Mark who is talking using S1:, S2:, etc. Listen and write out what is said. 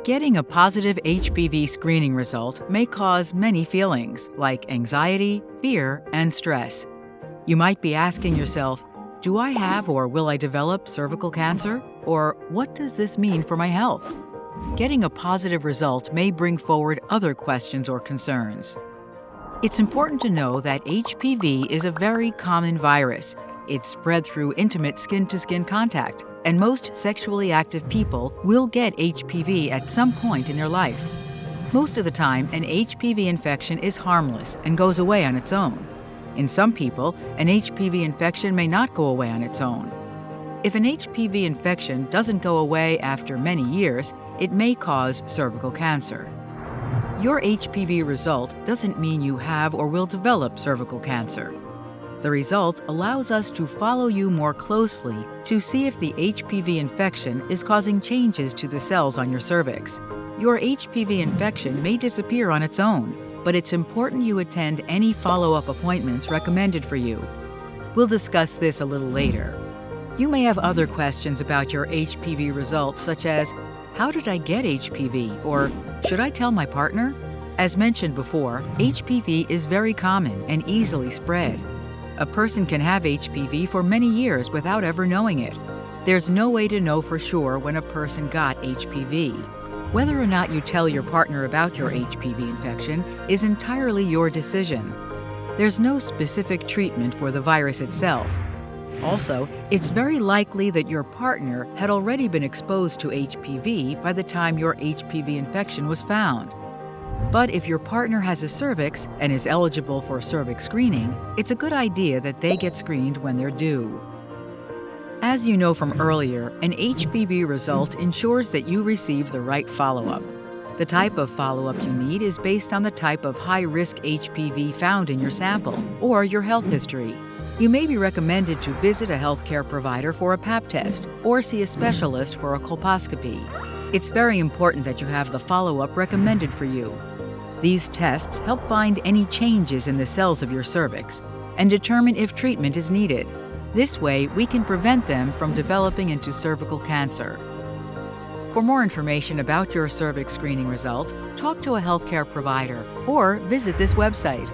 S1: Getting a positive HPV screening result may cause many feelings, like anxiety, fear, and stress. You might be asking yourself, do I have or will I develop cervical cancer? Or what does this mean for my health? Getting a positive result may bring forward other questions or concerns. It's important to know that HPV is a very common virus. It's spread through intimate skin-to-skin contact, and most sexually active people will get HPV at some point in their life. Most of the time, an HPV infection is harmless and goes away on its own. In some people, an HPV infection may not go away on its own. If an HPV infection doesn't go away after many years, it may cause cervical cancer. Your HPV result doesn't mean you have or will develop cervical cancer. The result allows us to follow you more closely to see if the HPV infection is causing changes to the cells on your cervix. Your HPV infection may disappear on its own, but it's important you attend any follow-up appointments recommended for you. We'll discuss this a little later. You may have other questions about your HPV results, such as, how did I get HPV? Or, should I tell my partner? As mentioned before, HPV is very common and easily spread. A person can have HPV for many years without ever knowing it. There's no way to know for sure when a person got HPV. Whether or not you tell your partner about your HPV infection is entirely your decision. There's no specific treatment for the virus itself. Also, it's very likely that your partner had already been exposed to HPV by the time your HPV infection was found. But if your partner has a cervix and is eligible for cervix screening, it's a good idea that they get screened when they're due. As you know from earlier, an HPV result ensures that you receive the right follow-up. The type of follow-up you need is based on the type of high-risk HPV found in your sample or your health history. You may be recommended to visit a healthcare provider for a Pap test or see a specialist for a colposcopy. It's very important that you have the follow-up recommended for you. These tests help find any changes in the cells of your cervix and determine if treatment is needed. This way, we can prevent them from developing into cervical cancer. For more information about your cervix screening result, talk to a healthcare provider or visit this website.